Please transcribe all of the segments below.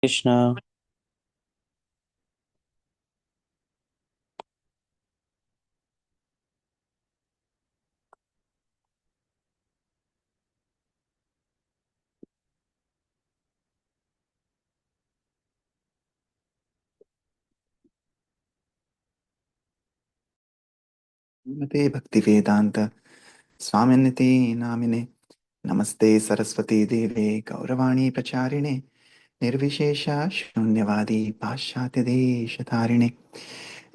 Krishna. श्रीमते भक्तिवेदांत स्वामिनिति नामिने नमस्ते सरस्वती देवे गौरवाणी प्रचारिणे निर्विशेष शून्यवादी पाश्चात्य देशधारिणे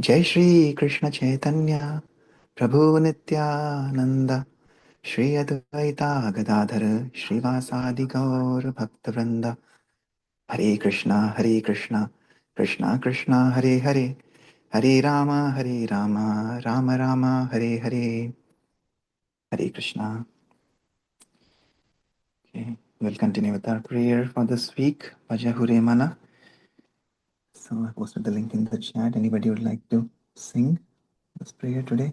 जय श्री कृष्ण चैतन्य प्रभु नित्यानंद श्री अद्वैता गदाधर श्रीवासादि गौर भक्तवृंद हरे Krishna Krishna Krishna Hare Hare Hare Ram Ram Ram Hare Hare. Hare Krishna. Okay, we'll continue with our prayer for this week. Vajahure Mana. So I posted the link in the chat. Anybody would like to sing this prayer today?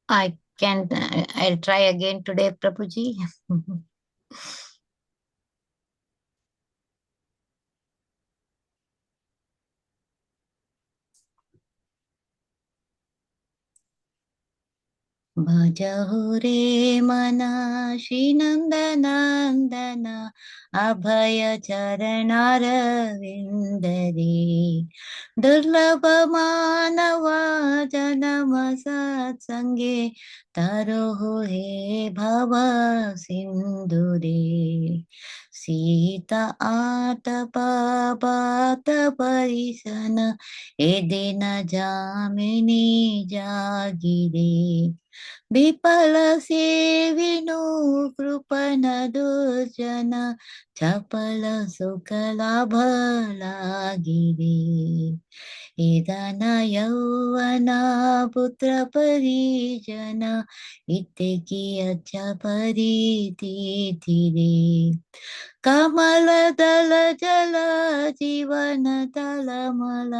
I'll try again today, Prabhuji. भजहु रे मना श्रीनन्दनन्दन अभय चरणारविन्दरे दुर्लभ मानवा जनम सत्संगे तरोहु हे भव सिन्धुरे सीता आतप पात परिसन एदिन जामिनी जागिरे Vipul सेविनु coupon दुर्जन चपल सुख लाभ लागिरे इदन यौवन पुत्र परिजन इत्तेकी अच्छा परितीतिरे कमल दल जल जीवन तल मल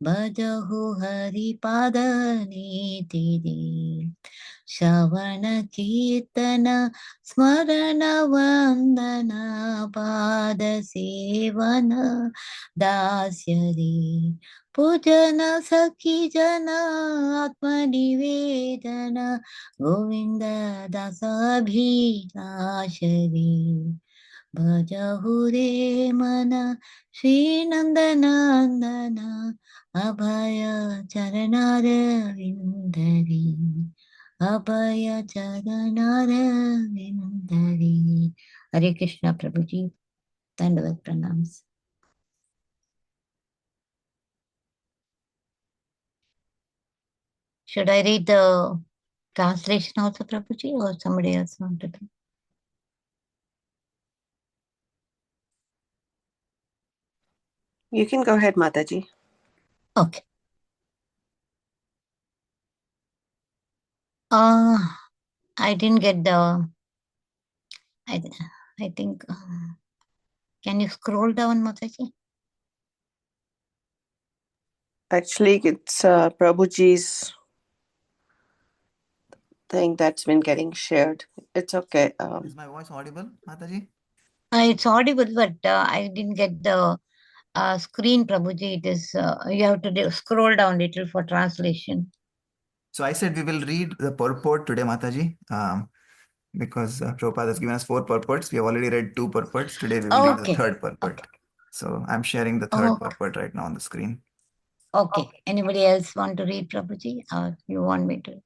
भजहु हरिपाद नीतिरे श्रवण कीर्तन स्मरण वंदन पाद सेवन दास्य रे पूजन सखी जन आत्मनिवेदन गोविंद दास अभिलाष रे भजहु रे मन श्रीनंदनंदन अभय चरणारविंदरी अभय चरणारविंदरी. हरे कृष्णा प्रभुजी, धन्यवाद प्रणाम. Should I read the translation also, Prabhuji, or somebody else wanted to? You can go ahead, Mataji. Okay. I didn't get the. I think. Can you scroll down, Mataji? Actually, it's Prabhuji's thing that's been getting shared. It's okay. Is my voice audible, Mataji? It's audible, but I didn't get the screen, Prabhuji. It is you have to scroll down a little for translation. So I said we will read the purport today, Mataji, because Prabhupada has given us 4 purports. We have already read 2 purports. Today we will read the third purport. Okay. So I'm sharing the third purport right now on the screen. Okay. Anybody else want to read, Prabhuji, or you want me to?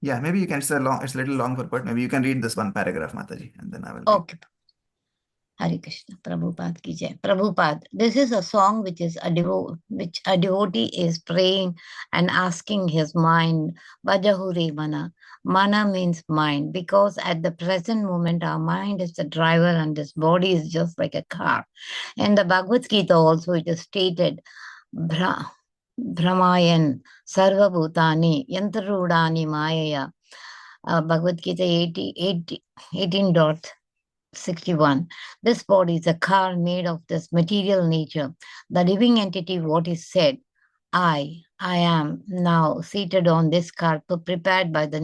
Yeah, maybe you can. It's a little long purport. Maybe you can read this one paragraph, Mataji, and then I will. Okay. Hare Krishna, Prabhupada ki jai. Prabhupada, this is a song which is which a devotee is praying and asking his mind, Vajahuri Mana. Mana means mind, because at the present moment our mind is the driver and this body is just like a car. In the Bhagavad Gita also it is stated, Brahmayan Sarva Bhutani Yantarudani Mayaya. Bhagavad Gita 18.61. This body is a car made of this material nature. The living entity, what is said, I I am now seated on this car prepared by the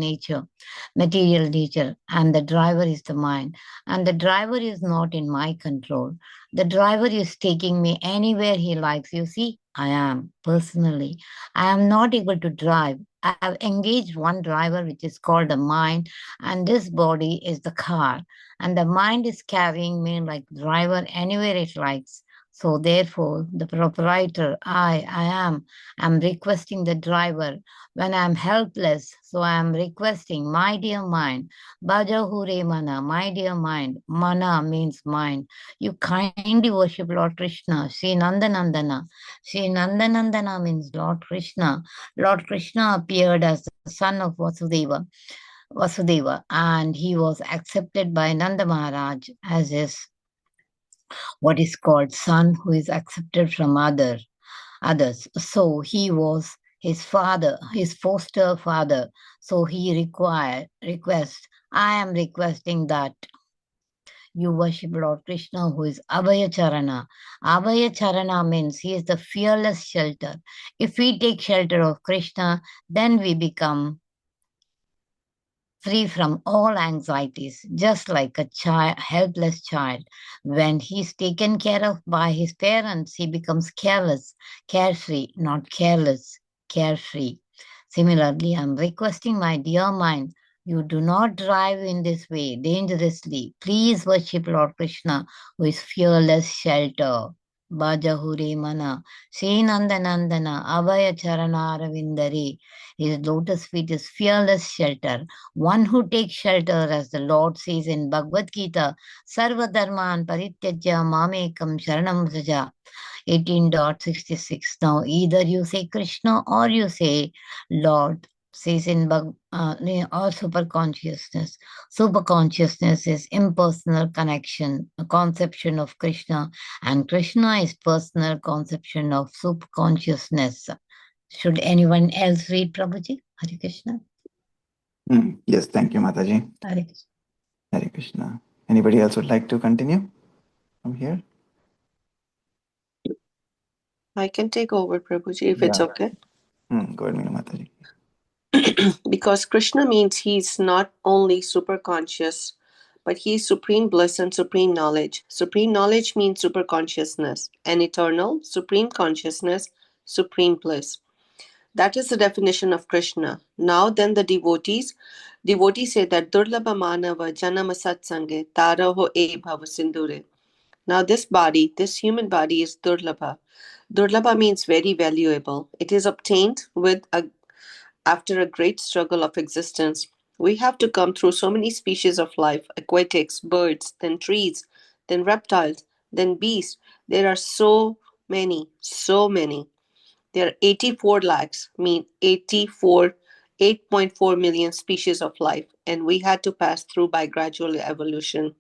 material nature, and the driver is the mind. And the driver is not in my control. The driver is taking me anywhere he likes. You see, I am personally. I am not able to drive. I have engaged one driver, which is called the mind, and this body is the car. And the mind is carrying me like driver anywhere it likes. So therefore, the proprietor, I'm requesting the driver when I'm helpless. So I'm requesting, my dear mind, Bajahure Mana, my dear mind. Mana means mind. You kindly worship Lord Krishna, Sri Nandanandana. Sri Nandanandana means Lord Krishna. Lord Krishna appeared as the son of Vasudeva, and he was accepted by Nanda Maharaj as his what is called son who is accepted from others. So he was his father, his foster father. So he I am requesting that you worship Lord Krishna, who is Abhaya Charana. Abhaya Charana means he is the fearless shelter. If we take shelter of Krishna, then we become free from all anxieties, just like a helpless child. When he's taken care of by his parents, he becomes carefree, not careless, carefree. Similarly, I'm requesting my dear mind, you do not drive in this way dangerously. Please worship Lord Krishna, who is fearless shelter. Bajahure Mana, Sri Nandanandana, Abhaya Charana Ravindari. His lotus feet is fearless shelter. One who takes shelter, as the Lord says in Bhagavad Gita, Sarva Dharman Parityajya Mamekam Sharanam Vraja, 18.66. Now, either you say Krishna or you say Lord, says in or super consciousness. Super consciousness is impersonal connection, a conception of Krishna, and Krishna is personal conception of super consciousness. Should anyone else read, Prabhuji? Hare Krishna. Yes, thank you, Mataji. Hare Krishna. Hare Krishna. Anybody else would like to continue from here? I can take over, Prabhuji, if it's okay. Go ahead, Meena Mataji. Because Krishna means he's not only super conscious, but he's supreme bliss and supreme knowledge. Supreme knowledge means super consciousness, and eternal, supreme consciousness, supreme bliss. That is the definition of Krishna. Now then the devotees say that Durlabha Manava Janama Satsange Taraho E Bhava Sindhure. Now this human body is Durlabha. Durlabha means very valuable. It is obtained after a great struggle of existence. We have to come through so many species of life, aquatics, birds, then trees, then reptiles, then beasts. There are so many. There are 84 lakhs, 8.4 million species of life, and we had to pass through by gradual evolution.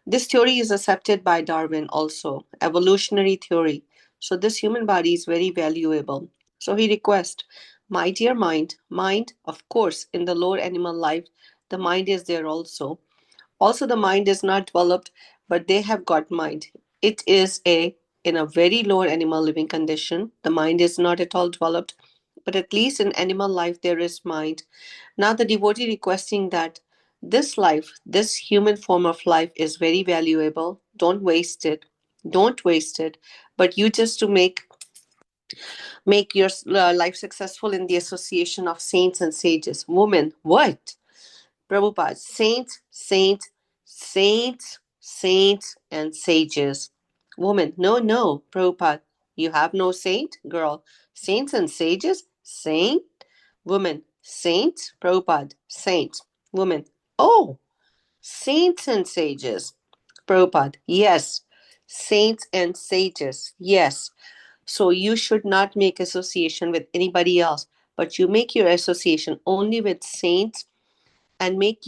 This theory is accepted by Darwin also, evolutionary theory. So this human body is very valuable. So he requests, my dear mind, of course, in the lower animal life, the mind is there also. Also, the mind is not developed, but they have got mind. It is in a very lower animal living condition. The mind is not at all developed, but at least in animal life, there is mind. Now the devotee requesting that this life, this human form of life is very valuable. Don't waste it. But you just to make your life successful in the association of saints and sages. Woman, what? Prabhupada, saints, and sages. Woman, no, Prabhupada, you have no saint? Girl, saints and sages? Saint? Woman, saint? Prabhupada, saint. Woman, oh, saints and sages. Prabhupada, yes, saints and sages, yes. So you should not make association with anybody else, but you make your association only with saints and make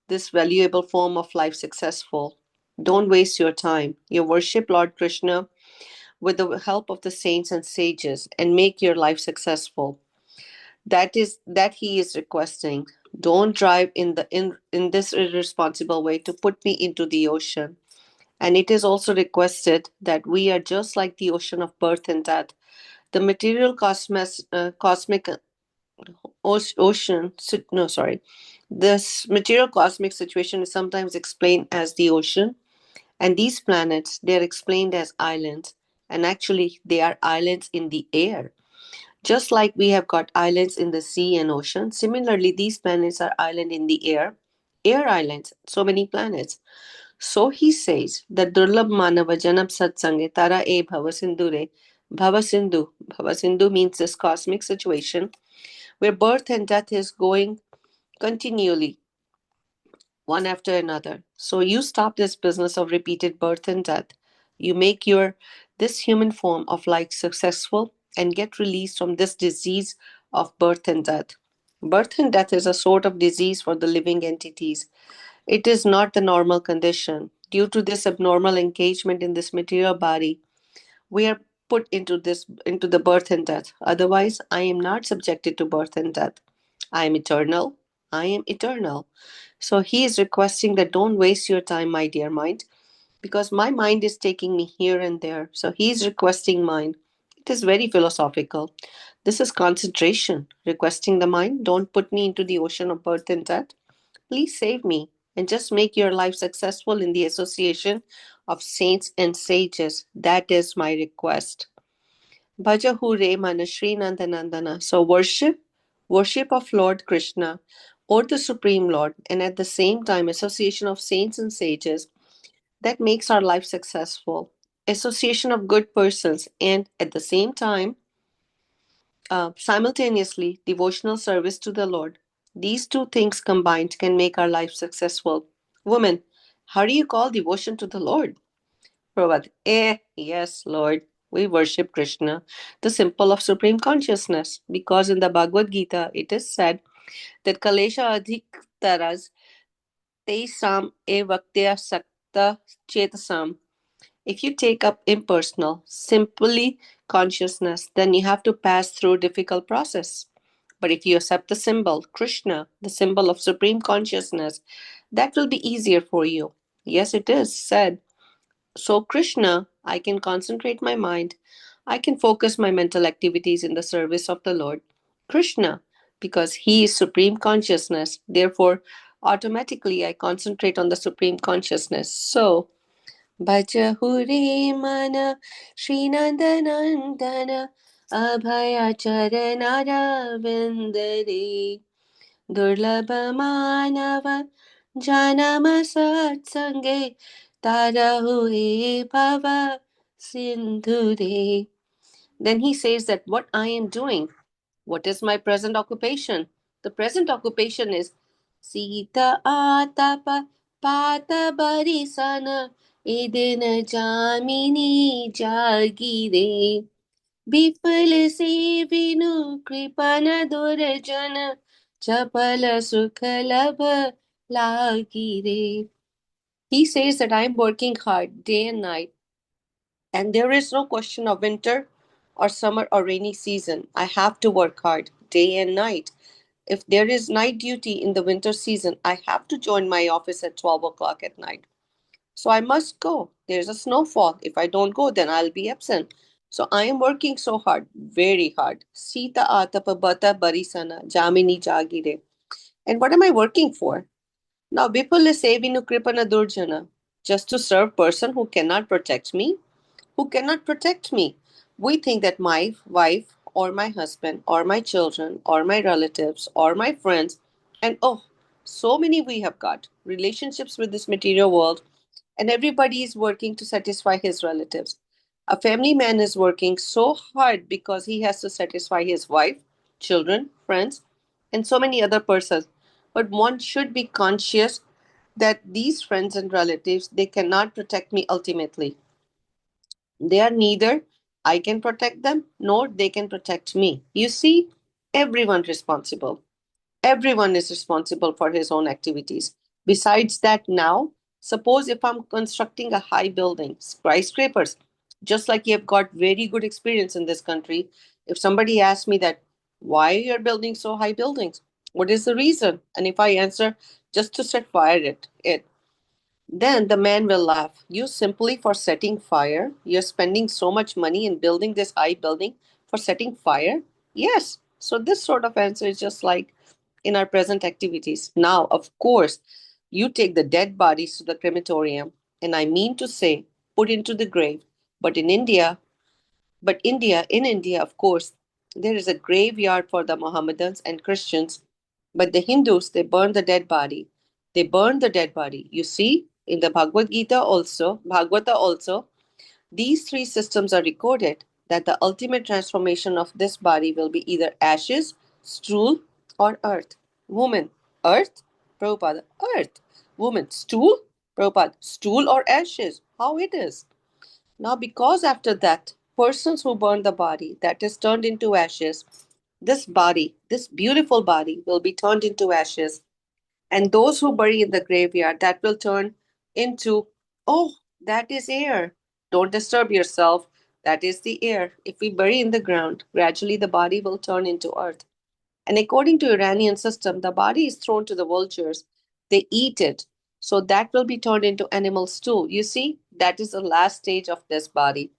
this valuable form of life successful. Don't waste your time. You worship Lord Krishna with the help of the saints and sages and make your life successful. That he is requesting. Don't drive in this irresponsible way to put me into the ocean. And it is also requested that we are just like the ocean of birth and death. The material cosmic ocean, no, sorry. This material cosmic situation is sometimes explained as the ocean, and these planets, they are explained as islands, and actually, they are islands in the air. Just like we have got islands in the sea and ocean, similarly, these planets are island in the air islands, so many planets. So he says that Durlabh Manava Janam Satsange Tara E Bhavasindure. Bhavasindhu means this cosmic situation where birth and death is going continually, one after another. So you stop this business of repeated birth and death. You make your this human form of life successful and get released from this disease of birth and death. Birth and death is a sort of disease for the living entities. It is not the normal condition. Due to this abnormal engagement in this material body, we are put into the birth and death. Otherwise, I am not subjected to birth and death. I am eternal. I am eternal. So he is requesting that don't waste your time, my dear mind, because my mind is taking me here and there. So he is requesting mind. It is very philosophical. This is concentration. Requesting the mind, don't put me into the ocean of birth and death. Please save me and just make your life successful in the association of saints and sages. That is my request. Bhaja Hure Mana Sri Nandanandana. So worship of Lord Krishna or the Supreme Lord, and at the same time, association of saints and sages that makes our life successful. Association of good persons, and at the same time, simultaneously, devotional service to the Lord. These two things combined can make our life successful. Woman, how do you call devotion to the Lord? Prabhupada, yes, Lord. We worship Krishna, the symbol of supreme consciousness, because in the Bhagavad Gita it is said that Kalesha Adhik Taras Teisam Evaktya Sakta Chetasam. If you take up impersonal, simply consciousness, then you have to pass through difficult process. But if you accept the symbol, Krishna, the symbol of supreme consciousness, that will be easier for you. Yes, it is said. So, Krishna, I can concentrate my mind. I can focus my mental activities in the service of the Lord. Krishna, because He is supreme consciousness, therefore, automatically I concentrate on the supreme consciousness. So, Bhaja Hure Mana Srinandanandana Abhaya Charanara Vindare Durlabha Manava Janama Satsange Tarahu Bhava Sindhure. Then he says that what I am doing, what is my present occupation? The present occupation is Sita Atapa Pata Barisana Idina Jamini Jagire Bifal se vinu kripana durjana chapala sukhalabha lagire. He says that I am working hard day and night, and there is no question of winter or summer or rainy season. I have to work hard day and night. If there is night duty in the winter season, I have to join my office at 12 o'clock at night. So I must go. There's a snowfall. If I don't go, then I'll be absent. So I am working so hard, very hard. Sita atapa bata barisana jamini jagire. And what am I working for? Now Vipula sevinu kripana durjana. Just to serve person who cannot protect me? Who cannot protect me? We think that my wife or my husband or my children or my relatives or my friends, and oh, so many we have got relationships with this material world, and everybody is working to satisfy his relatives. A family man is working so hard because he has to satisfy his wife, children, friends, and so many other persons. But one should be conscious that these friends and relatives, they cannot protect me ultimately. They are neither I can protect them nor they can protect me. You see, everyone responsible. Everyone is responsible for his own activities. Besides that, now, suppose if I'm constructing a high building, skyscrapers, just like you have got very good experience in this country, if somebody asks me that, why you're building so high buildings? What is the reason? And if I answer, just to set fire it, then the man will laugh. You simply for setting fire, you're spending so much money in building this high building For setting fire? Yes. So this sort of answer is just like in our present activities. Now, of course, you take the dead bodies to the crematorium, and I mean to say, put into the grave. But in India, of course, there is a graveyard for the Mohammedans and Christians. But the Hindus, they burn the dead body. They burn the dead body. You see, in the Bhagavata also, these three systems are recorded that the ultimate transformation of this body will be either ashes, stool, or earth. Woman, earth, Prabhupada, earth. Woman, stool, Prabhupada, stool or ashes. How it is? Now, because after that, persons who burn the body that is turned into ashes, this body, this beautiful body, will be turned into ashes. And those who bury in the graveyard, that will turn into, oh, that is air. Don't disturb yourself. That is the air. If we bury in the ground, gradually the body will turn into earth. And according to Iranian system, the body is thrown to the vultures. They eat it. So that will be turned into animal stool. You see, that is the last stage of this body.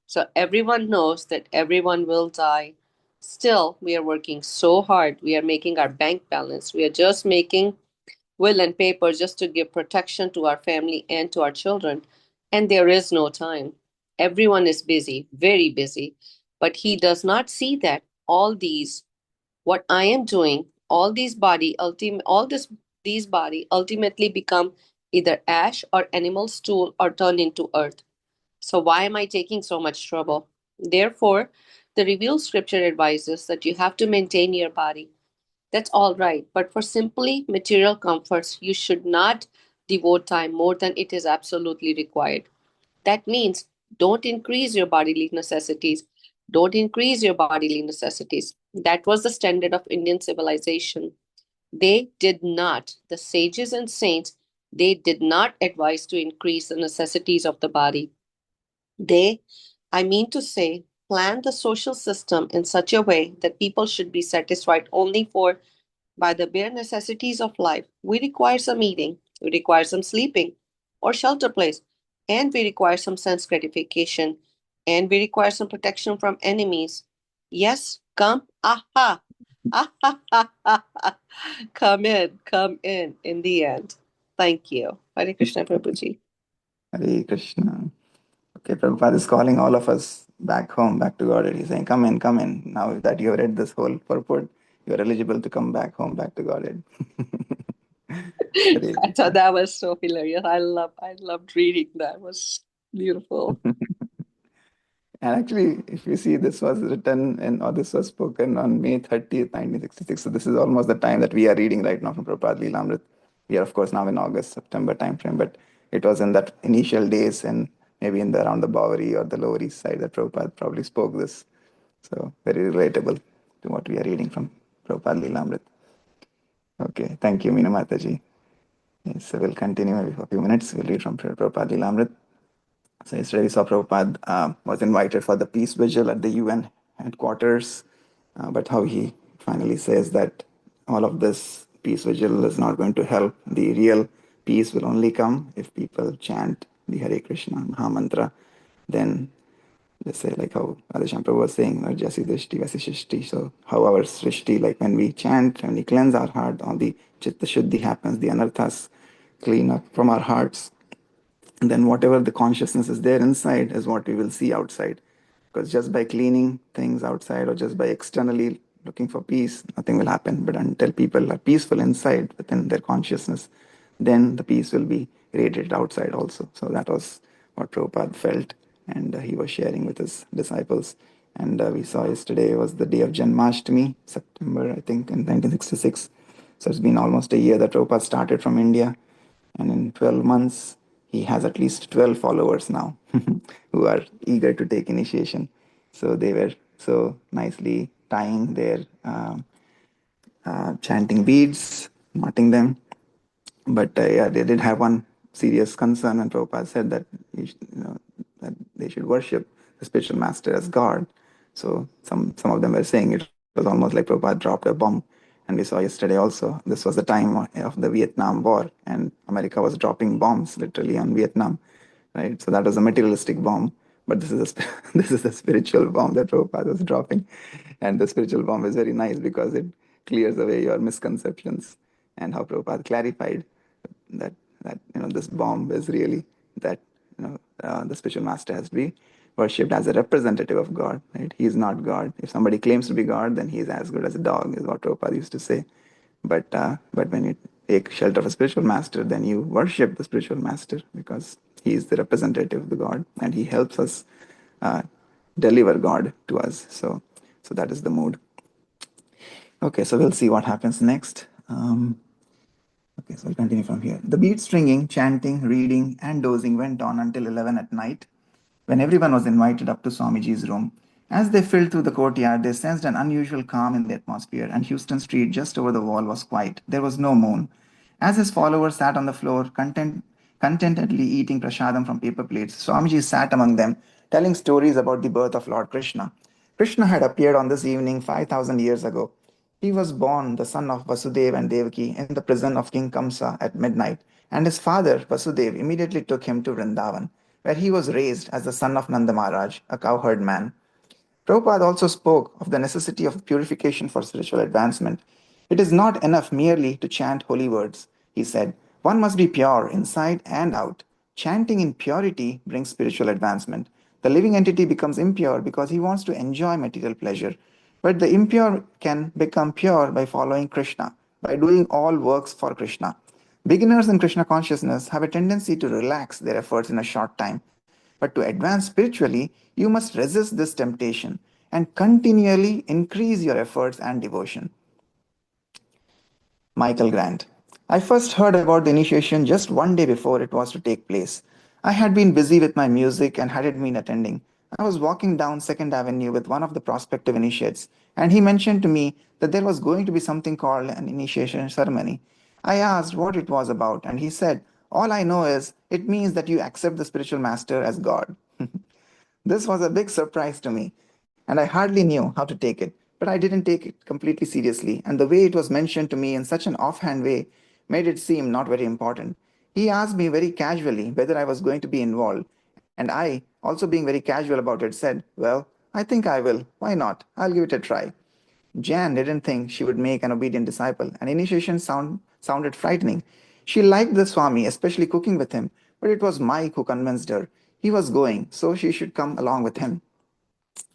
So everyone knows that everyone will die. Still, we are working so hard. We are making our bank balance. We are just making will and paper just to give protection to our family and to our children. And there is no time. Everyone is busy, very busy. But he does not see that all these what I am doing, these body ultimately become either ash or animal stool or turn into earth. So why am I taking so much trouble? Therefore, the revealed scripture advises that you have to maintain your body. That's all right, but for simply material comforts, you should not devote time more than it is absolutely required. That means don't increase your bodily necessities. Don't increase your bodily necessities. That was the standard of Indian civilization. They did not, the sages and saints, they did not advise to increase the necessities of the body. They, I mean to say, planned the social system in such a way that people should be satisfied only for by the bare necessities of life. We require some eating, we require some sleeping or shelter place, and we require some sense gratification, and we require some protection from enemies. Yes, come, aha, come in the end. Thank you. Hare Krishna Prabhuji. Hare Krishna. Okay, Prabhupada is calling all of us back home, back to Godhead. He's saying, come in, come in. Now that you have read this whole purport, you are eligible to come back home, back to Godhead. I thought that was so hilarious. I loved reading that. It was beautiful. And actually, if you see, this was written or this was spoken on May 30th, 1966. So this is almost the time that we are reading right now from Prabhupada Leelamrit. We are, of course, now in August, September timeframe, but it was in that initial days and maybe around the Bowery or the Lower East Side that Prabhupada probably spoke this. So very relatable to what we are reading from Prabhupada Leelamrit. Okay, thank you, Meena Mataji. Yes, so we'll continue maybe for a few minutes. We'll read from Prabhupada Leelamrit. So yesterday we saw Prabhupada was invited for the peace vigil at the UN headquarters, but how he finally says that all of this peace vigil is not going to help. The real peace will only come if people chant the Hare Krishna Maha Mantra. Then they say like how Radheshyam Prabhu was saying, Jasi Drishti Vasi Shishti. So how our Srishti, like when we chant, when we cleanse our heart, all the Chitta Shuddhi happens, the anarthas clean up from our hearts. And then whatever the consciousness is there inside is what we will see outside. Because just by cleaning things outside or just by externally looking for peace, nothing will happen. But until people are peaceful inside within their consciousness, then the peace will be radiated outside also. So that was what Prabhupada felt, and he was sharing with his disciples. And we saw yesterday was the day of Janmashtami, September, I think, in 1966. So it's been almost a year that Prabhupada started from India. And in 12 months, he has at least 12 followers now who are eager to take initiation. So they were so nicely tying their chanting beads, knotting them. But yeah, they did have one serious concern, and Prabhupada said that, that they should worship the spiritual master as God. So some of them were saying it was almost like Prabhupada dropped a bomb. And we saw yesterday also, this was the time of the Vietnam War, and America was dropping bombs literally on Vietnam, right? So that was a materialistic bomb. But this is this is the spiritual bomb that Prabhupada was dropping. And the spiritual bomb is very nice because it clears away your misconceptions, and how Prabhupada clarified that this bomb is really that the spiritual master has to be worshipped as a representative of God. Right? He is not God. If somebody claims to be God, then he is as good as a dog, is what Prabhupada used to say. But when you take shelter of a spiritual master, then you worship the spiritual master because he is the representative of the God, and he helps us deliver God to us. So that is the mood. Okay, so we'll see what happens next. Okay, so I'll continue from here. The bead stringing, chanting, reading, and dozing went on until 11 at night, when everyone was invited up to Swamiji's room. As they filed through the courtyard, they sensed an unusual calm in the atmosphere, and Houston Street just over the wall was quiet. There was no moon. As his followers sat on the floor, contentedly eating prasadam from paper plates, Swamiji sat among them, telling stories about the birth of Lord Krishna. Krishna had appeared on this evening 5,000 years ago. He was born, the son of Vasudeva and Devaki, in the prison of King Kamsa at midnight, and his father, Vasudeva, immediately took him to Vrindavan, where he was raised as the son of Nanda Maharaj, a cowherd man. Prabhupada also spoke of the necessity of purification for spiritual advancement. It is not enough merely to chant holy words, he said. One must be pure inside and out. Chanting in purity brings spiritual advancement. The living entity becomes impure because he wants to enjoy material pleasure. But the impure can become pure by following Krishna, by doing all works for Krishna. Beginners in Krishna consciousness have a tendency to relax their efforts in a short time. But to advance spiritually, you must resist this temptation and continually increase your efforts and devotion. Michael Grant. I first heard about the initiation just one day before it was to take place. I had been busy with my music and hadn't been attending. I was walking down 2nd Avenue with one of the prospective initiates, and he mentioned to me that there was going to be something called an initiation ceremony. I asked what it was about, and he said, "All I know is it means that you accept the spiritual master as God." This was a big surprise to me, and I hardly knew how to take it. But I didn't take it completely seriously, and the way it was mentioned to me in such an offhand way made it seem not very important. He asked me very casually whether I was going to be involved, and I, also being very casual about it, said, "Well, I think I will. Why not? I'll give it a try." Jan didn't think she would make an obedient disciple, and initiation sounded frightening. She liked the Swami, especially cooking with him, but it was Mike who convinced her. He was going, so she should come along with him.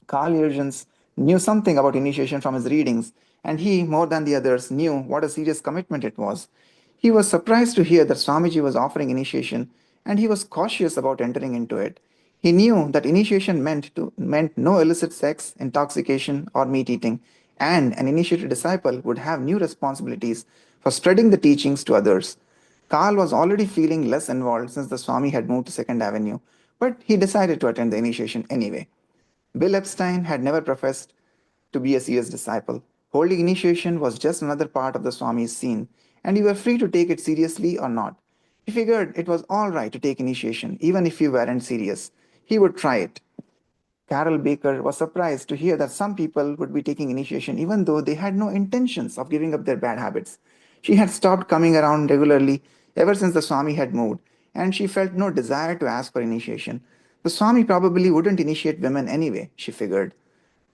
Carl Jurgens knew something about initiation from his readings, and he, more than the others, knew what a serious commitment it was. He was surprised to hear that Swamiji was offering initiation, and he was cautious about entering into it. He knew that initiation meant no illicit sex, intoxication, or meat eating, and an initiated disciple would have new responsibilities for spreading the teachings to others. Carl was already feeling less involved since the Swami had moved to 2nd Avenue, but he decided to attend the initiation anyway. Bill Epstein had never professed to be a serious disciple. Holding initiation was just another part of the Swami's scene, and you were free to take it seriously or not. He figured it was all right to take initiation, even if you weren't serious. He would try it. Carol Baker was surprised to hear that some people would be taking initiation even though they had no intentions of giving up their bad habits. She had stopped coming around regularly ever since the Swami had moved, and she felt no desire to ask for initiation. The Swami probably wouldn't initiate women anyway, she figured.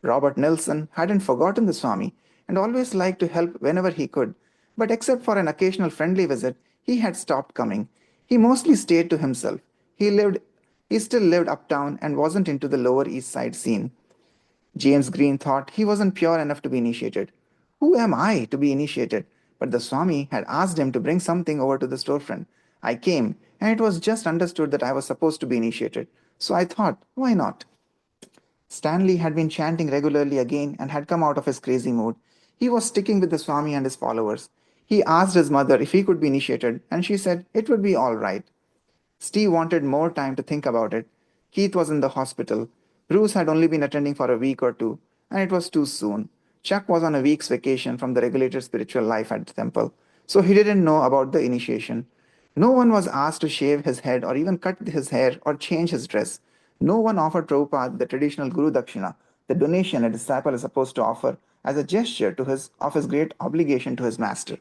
Robert Nelson hadn't forgotten the Swami and always liked to help whenever he could, but except for an occasional friendly visit, he had stopped coming. He mostly stayed to himself. He still lived uptown and wasn't into the Lower East Side scene. James Green thought he wasn't pure enough to be initiated. Who am I to be initiated? But the Swami had asked him to bring something over to the storefront. I came, and it was just understood that I was supposed to be initiated. So I thought, why not? Stanley had been chanting regularly again and had come out of his crazy mood. He was sticking with the Swami and his followers. He asked his mother if he could be initiated, and she said it would be all right. Steve wanted more time to think about it. Keith was in the hospital. Bruce had only been attending for a week or two, and it was too soon. Chuck was on a week's vacation from the regulated spiritual life at the temple, so he didn't know about the initiation. No one was asked to shave his head or even cut his hair or change his dress. No one offered Prabhupada the traditional Guru Dakshina, the donation a disciple is supposed to offer as a gesture of his great obligation to his master.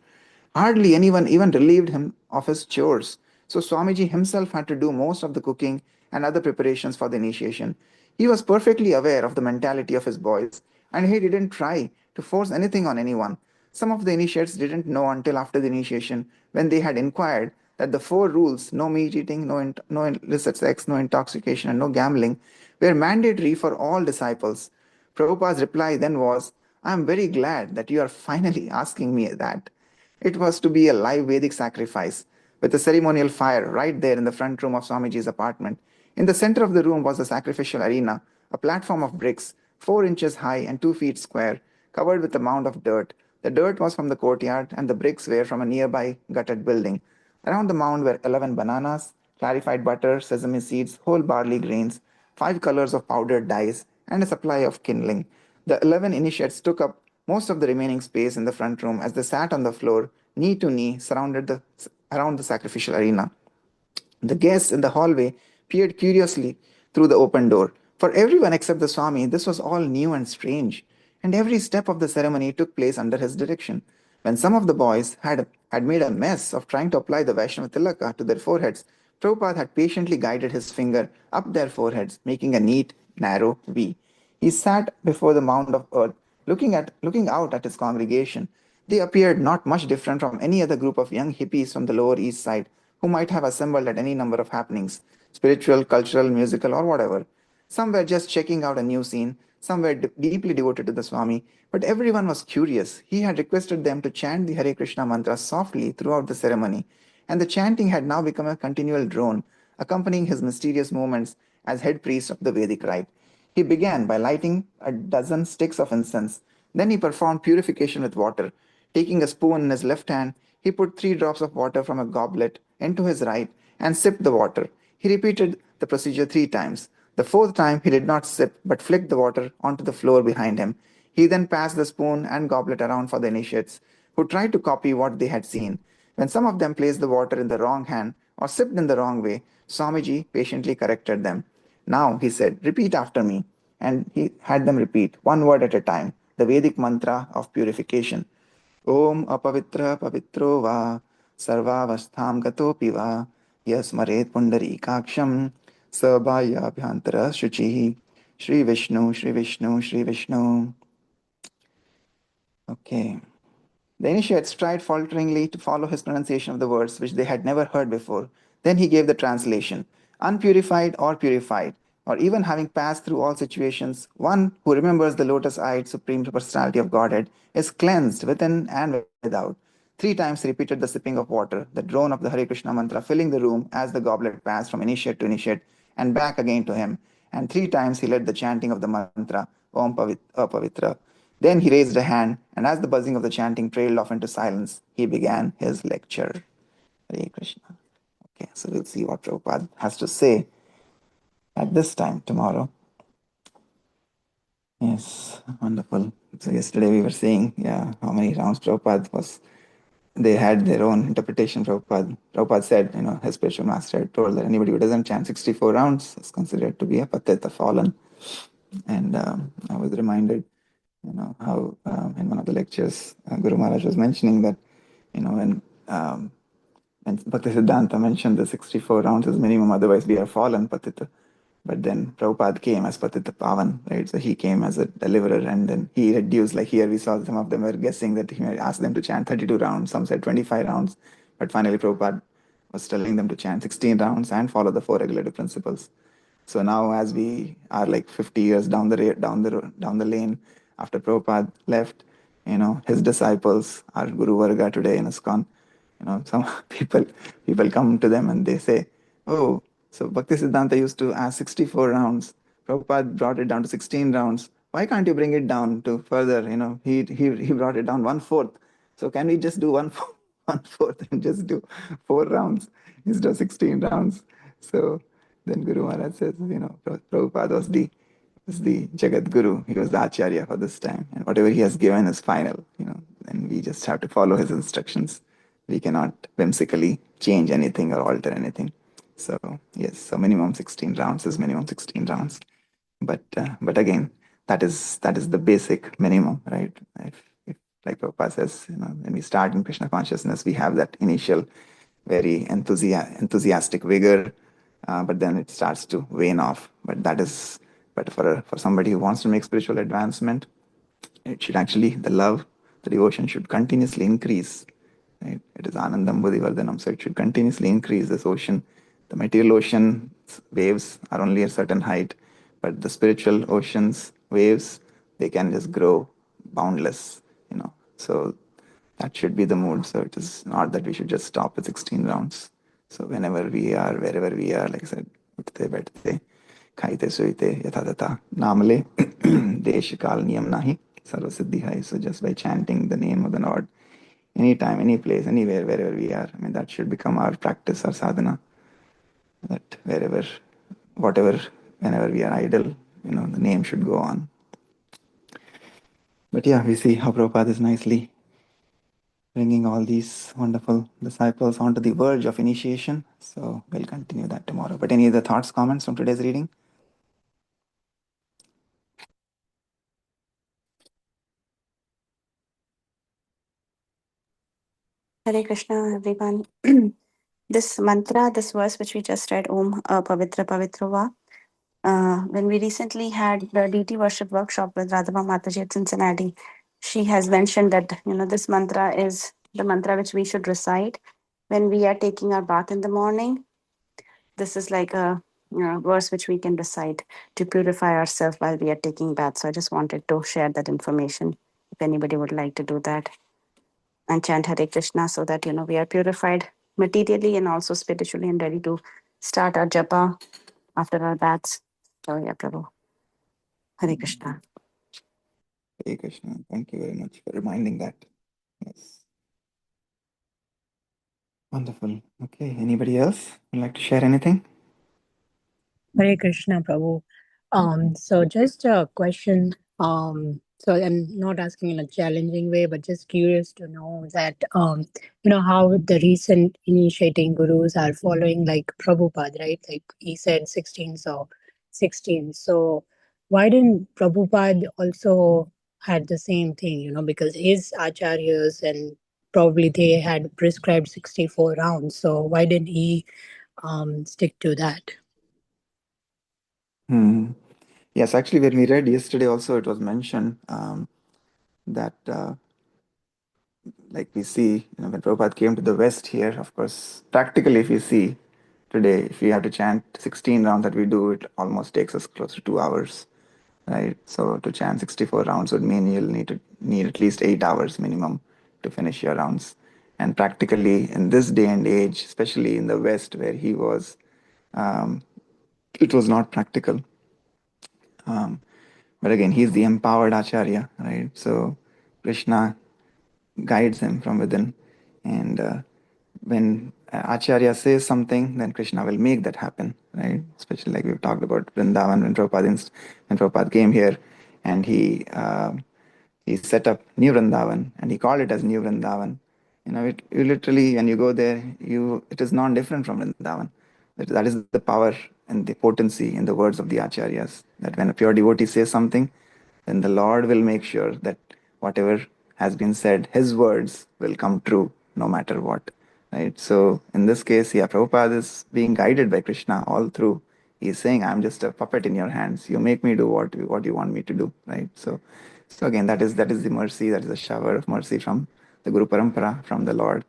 Hardly anyone even relieved him of his chores, so Swamiji himself had to do most of the cooking and other preparations for the initiation. He was perfectly aware of the mentality of his boys, and he didn't try to force anything on anyone. Some of the initiates didn't know until after the initiation, when they had inquired, that the four rules, no meat eating, no illicit sex, no intoxication, and no gambling, were mandatory for all disciples. Prabhupada's reply then was, I am very glad that you are finally asking me that. It was to be a live Vedic sacrifice, with a ceremonial fire right there in the front room of Swamiji's apartment. In the center of the room was the sacrificial arena, a platform of bricks, 4 inches high and 2 feet square, covered with a mound of dirt. The dirt was from the courtyard, and the bricks were from a nearby gutted building. Around the mound were 11 bananas, clarified butter, sesame seeds, whole barley grains, 5 colors of powdered dyes, and a supply of kindling. The 11 initiates took up most of the remaining space in the front room as they sat on the floor, knee to knee, around the sacrificial arena. The guests in the hallway peered curiously through the open door. For everyone except the Swami, this was all new and strange, and every step of the ceremony took place under his direction. When some of the boys had made a mess of trying to apply the Vaishnava Tilaka to their foreheads, Prabhupada had patiently guided his finger up their foreheads, making a neat, narrow V. He sat before the mound of earth, looking out at his congregation. They appeared not much different from any other group of young hippies from the Lower East Side who might have assembled at any number of happenings, spiritual, cultural, musical, or whatever. Some were just checking out a new scene, some were deeply devoted to the Swami, but everyone was curious. He had requested them to chant the Hare Krishna mantra softly throughout the ceremony, and the chanting had now become a continual drone, accompanying his mysterious movements as head priest of the Vedic rite. He began by lighting a dozen sticks of incense. Then he performed purification with water. Taking a spoon in his left hand, he put 3 drops of water from a goblet into his right and sipped the water. He repeated the procedure 3 times. The fourth time, he did not sip but flicked the water onto the floor behind him. He then passed the spoon and goblet around for the initiates, who tried to copy what they had seen. When some of them placed the water in the wrong hand or sipped in the wrong way, Swamiji patiently corrected them. Now, he said, repeat after me. And he had them repeat, one word at a time, the Vedic mantra of purification. Om apavitra pavitro va sarvavastham gatopi va yasmaret pundarikaksham sabhaya bhyantara shuchihi Shri Vishnu, Shri Vishnu, Shri Vishnu. Okay. The initiates tried falteringly to follow his pronunciation of the words which they had never heard before. Then he gave the translation. Unpurified or purified, or even having passed through all situations, one who remembers the lotus-eyed Supreme Personality of Godhead is cleansed within and without. 3 times he repeated the sipping of water, the drone of the Hare Krishna mantra filling the room as the goblet passed from initiate to initiate and back again to him. And 3 times he led the chanting of the mantra, Om Apavitra. Then he raised a hand, and as the buzzing of the chanting trailed off into silence, he began his lecture. Hare Krishna. Okay, so we'll see what Prabhupada has to say at this time tomorrow. Yes, wonderful. So yesterday we were saying, how many rounds Prabhupada was. They had their own interpretation. Prabhupada said, his spiritual master had told that anybody who doesn't chant 64 rounds is considered to be a patita, fallen. And I was reminded, how in one of the lectures, Guru Maharaj was mentioning that, when Bhaktisiddhanta mentioned the 64 rounds as minimum, otherwise we are fallen patita. But then Prabhupada came as Patita Pavan, right? So he came as a deliverer, and then he reduced, like here we saw some of them were guessing that he asked them to chant 32 rounds, some said 25 rounds, but finally Prabhupada was telling them to chant 16 rounds and follow the 4 regulative principles. So now, as we are like 50 years down the lane after Prabhupada left, his disciples, our Guru Varga today in ISKCON, some people come to them and they say, oh, so Bhaktisiddhanta used to ask 64 rounds. Prabhupada brought it down to 16 rounds. Why can't you bring it down to further? He brought it down 1/4. So can we just do 1/4 and just do 4 rounds instead of 16 rounds? So then Guru Maharaj says, Prabhupada was the Jagat Guru. He was the Acharya for this time. And whatever he has given is final, and we just have to follow his instructions. We cannot whimsically change anything or alter anything. So yes, so minimum 16 rounds is minimum 16 rounds. But again, that is the basic minimum, right? If like Prabhupada says, when we start in Krishna consciousness, we have that initial very enthusiastic vigor, but then it starts to wane off. But for somebody who wants to make spiritual advancement, it should actually, the love, the devotion should continuously increase. Right? It is Anandam Buddhivardhanam, so it should continuously increase this ocean. The material ocean waves are only a certain height, but the spiritual oceans waves, they can just grow boundless, So that should be the mood. So it is not that we should just stop at 16 rounds. So whenever we are, wherever we are, like I said, उठते बैठते खाइते सोइते यथातथा नामले देश काल नियम nahi sarva siddhi hai. So just by chanting the name of the Lord, anytime, any place, anywhere, wherever we are, I mean, that should become our practice, our sadhana. That wherever, whatever, whenever we are idle, the name should go on. But yeah, we see how Prabhupada is nicely bringing all these wonderful disciples onto the verge of initiation. So we'll continue that tomorrow. But any other thoughts, comments from today's reading? Hare Krishna, everyone. This mantra, this verse which we just read, Om Pavitra Pavitra Va, when we recently had the deity worship workshop with Radhava Mataji at Cincinnati, she has mentioned that, this mantra is the mantra which we should recite when we are taking our bath in the morning. This is like a verse which we can recite to purify ourselves while we are taking bath. So I just wanted to share that information if anybody would like to do that and chant Hare Krishna so that, we are purified materially and also spiritually and ready to start our japa after our baths. So yeah, Prabhu. Hare Krishna. Hare Krishna. Thank you very much for reminding that. Yes. Wonderful. Okay. Anybody else would like to share anything? Hare Krishna, Prabhu. So just a question. So I'm not asking in a challenging way, but just curious to know that, how the recent initiating gurus are following like Prabhupada, right? Like he said 16, so 16. So why didn't Prabhupada also had the same thing, because his acharyas and probably they had prescribed 64 rounds. So why didn't he stick to that? Yes, actually, when we read yesterday, also it was mentioned that, like we see, when Prabhupada came to the West here, of course, practically, if you see today, if we have to chant 16 rounds that we do, it almost takes us close to 2 hours, right? So to chant 64 rounds would mean you'll need at least 8 hours minimum to finish your rounds. And practically, in this day and age, especially in the West where he was, it was not practical. But again, he's the empowered Acharya, right? So Krishna guides him from within. And when Acharya says something, then Krishna will make that happen, right? Especially like we've talked about Vrindavan when Prabhupada came here and he set up New Vrindavan and he called it as New Vrindavan. You literally, when you go there, it is non-different from Vrindavan. That is the power and the potency in the words of the acharyas. That when a pure devotee says something, then the Lord will make sure that whatever has been said, his words will come true no matter what. Right? So in this case, yeah, Prabhupada is being guided by Krishna all through. He's saying, I'm just a puppet in your hands. You make me do what you want me to do. Right? So again, that is the mercy, that is a shower of mercy from the Guru Parampara, from the Lord.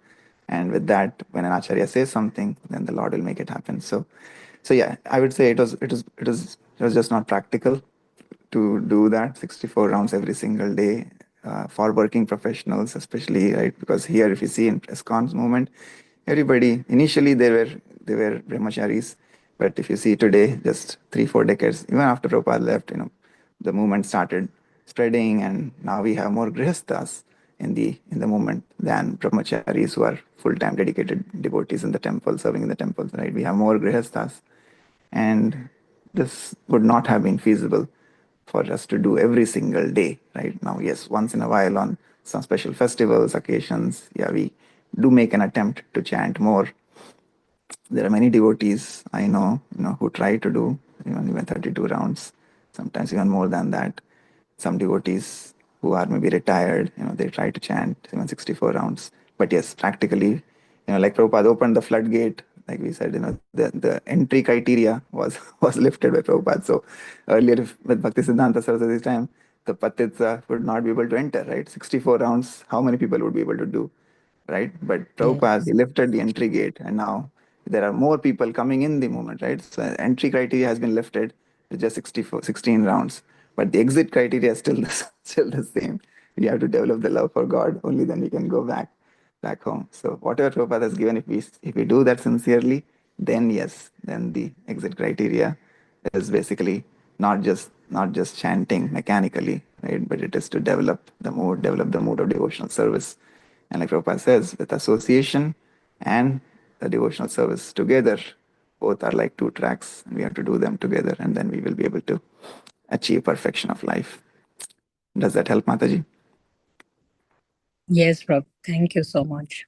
And with that, when an Acharya says something, then the Lord will make it happen. So yeah, I would say it was just not practical to do that 64 rounds every single day for working professionals, especially, right? Because here, if you see in ISKCON's movement, everybody initially they were brahmacharis, but if you see today, just 3-4 decades, even after Prabhupada left, the movement started spreading, and now we have more grihasthas in the movement than brahmacharis who are full-time dedicated devotees in the temple, serving in the temples, right? We have more grihasthas, and this would not have been feasible for us to do every single day, right? Now, yes, once in a while on some special festivals, occasions, yeah, we do make an attempt to chant more. There are many devotees I know, who try to do even 32 rounds, sometimes even more than that. Some devotees who are maybe retired, they try to chant even 64 rounds. But yes, practically, like Prabhupada opened the floodgate like we said, the entry criteria was was lifted by Prabhupada. So earlier, with Bhaktisiddhanta Saraswati's time, the Patitsa would not be able to enter, right? 64 rounds, how many people would be able to do, right? But Prabhupada, he lifted the entry gate, and now there are more people coming in the movement, right? So entry criteria has been lifted to just 16 rounds, but the exit criteria is still still the same. We have to develop the love for God. Only then we can go back home. So whatever Prabhupada has given, if we do that sincerely, then yes, then the exit criteria is basically not just chanting mechanically, right? But it is to develop the mood of devotional service. And like Prabhupada says, with association and the devotional service together, both are like two tracks, and we have to do them together, and then we will be able to achieve perfection of life. Does that help, Mataji? Yes, Prabhu. Thank you so much.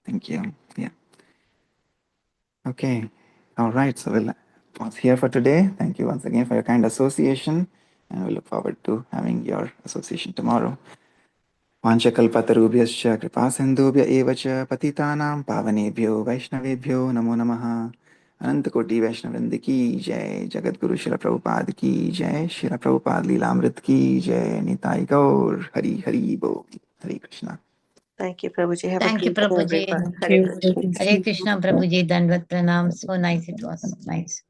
Thank you. Yeah. Okay. All right. So we'll pause here for today. Thank you once again for your kind association, and we look forward to having your association tomorrow. वाञ्छकल्पतरुभ्यश्च कृपासिन्धुभ्य एव च पतितानां पावनेभ्यो वैष्णवेभ्यो नमो नमः। अनंतकोटि वैष्णववृंद की जय। जगद्गुरु शिला प्रभुपाद की जय। शिला प्रभुपाद लीलामृत की जय। निताई गौर हरि हरि बोल। हरे Krishna. Thank you, Prabhuji. Have a Thank you, great day, Prabhuji. everyone. Thank Hare you. Krishna. Hare Krishna, Prabhuji. Dandavat pranam. So nice. It was nice.